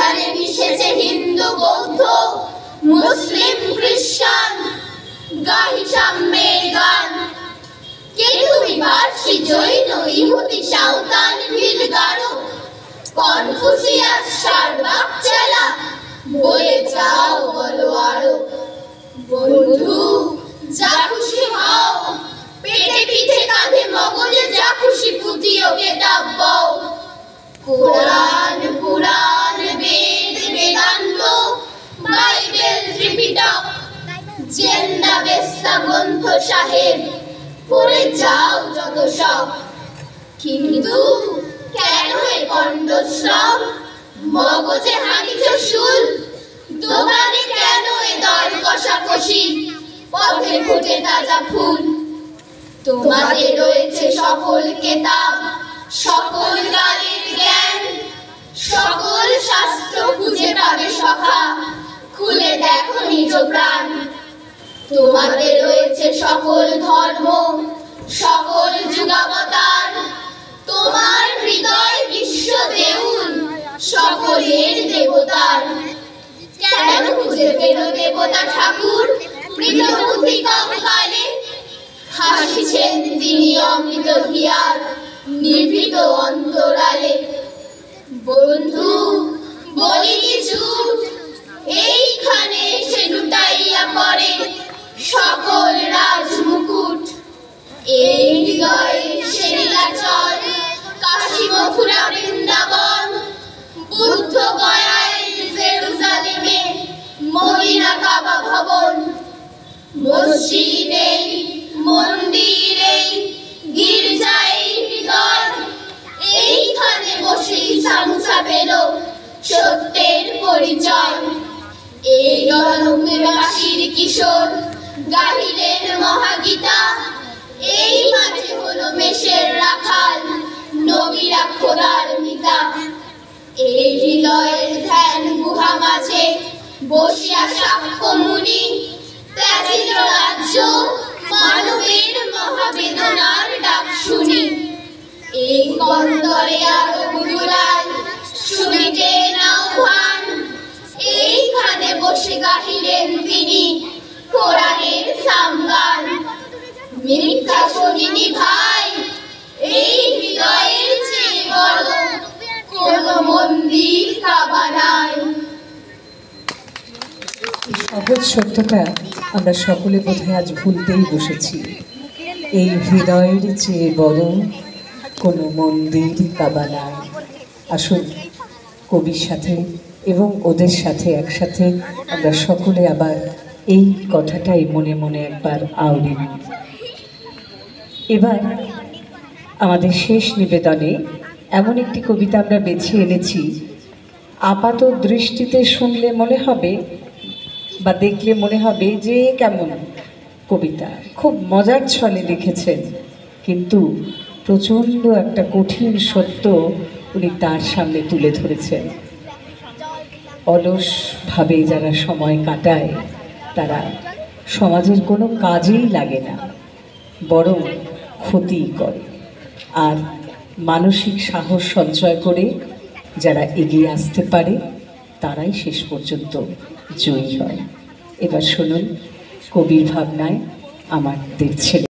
এখানে মিশেছে হিন্দু বৌদ্ধ মুসলিম খ্রিস্টান, গাহি সাম্যের গান। কে তুমি পার্সি জৈন ইহুদি সাঁওতাল ভিল গারো, কনফুসিয়াস শারবাক চেলা, বলে যাও বলো আরো। বন্ধু যা খুশি হও, পেটে পিঠে কাঁধে মগজে যা খুশি পুঁথিও কেতাব বও। কোরআন পুরাণ বেদ বেদান্ত বাইবেল ত্রিপিটক জেন্দা বেস্তা গ্রন্থ সাহেব পড়ে যাও যত সব। কিন্তু কেন এ পণ্ডশ্রম, মগজে হানিছ শুল, দোকানে কেন এ দর কষাকষি, পথে ফোটে তাজা ফুল। তোমাদের রয়েছে সকল কেতাব, সকল কালের জ্ঞান, সকল শাস্ত্র খুঁজে পাবে সখা, খুলে দেখো নিজ প্রাণ। তোমাদের রয়েছে সকল ধর্ম, সকল যুগাবতার, তোমার হৃদয় বিশ্ব দেউল, সকলের দেবতার। কেন খুঁজে পেল দেবতা ঠাকুর মৃত বুদ্ধি কঙ্কালে, হাসিছেন তিনি অমৃত হিয়ার নিভৃত অন্তরালে। বন্ধু বলিনি ঝুট, এইখানে এসে লুটাইয়া পড়ে সকল রাজমুকুট। এই হৃদয়ে সে নীলাচল, কাশী মথুরা বৃন্দাবন, বুদ্ধ গয়ায় জেরুজালেমে, মদিনা কাবা ভবন। মসজিদ এই, মন্দির এই, গির্জা এই হৃদয়, এইখানে বসে সামুসা পেল সত্যের পরিচয়। এই রণবাসীর কিশোর গাহিলেন মহাগীতা, এই মাঝে হলো মেষের রাখাল, নবীরা খোদার মিতা। এই হৃদয়ের ধ্যান গুহা মাঝে বসিয়া সাক্ষ্য মুনি, ত্যাজিল রাজ্য মানবের মহাবেদনার ডাক শুনি। এই কন্দরে আরো গুরুলাল শুনিতে নাও ভান, এইখানে বসে গাহিলেন তিনি কোরআনের সামগান। মিথ্যা শুনিনি ভাই, এই হৃদয়ের চেয়ে বড় কোন মন্দির কাবা নাই। সহজ সত্যটা আমরা সকলে বোধহয় আজ ভুলতেই বসেছি। এই হৃদয়ের চেয়ে বড় কোনো মন্দির কাবা নাই। আসুন কবির সাথে এবং ওদের সাথে একসাথে আমরা সকলে আবার এই কথাটাই মনে মনে একবার আওড়ে নিই। এবার আমাদের শেষ নিবেদনে এমন একটি কবিতা আমরা বেছে এনেছি, আপাত দৃষ্টিতে শুনলে মনে হবে বা দেখলে মনে হবে যে কেমন কবিতা, খুব মজার ছলে লিখেছেন, কিন্তু প্রচণ্ড একটা কঠিন সত্য উনি তার সামনে তুলে ধরেছেন। অলসভাবে যারা সময় কাটায় তারা সমাজের কোনো কাজেই লাগে না, বরং ক্ষতিই করে। আর মানসিক সাহস সঞ্চয় করে যারা এগিয়ে আসতে পারে তারাই শেষ পর্যন্ত জয়ী হয়। এবার শুনুন কবির ভাবনায় আমাদের ছেলে।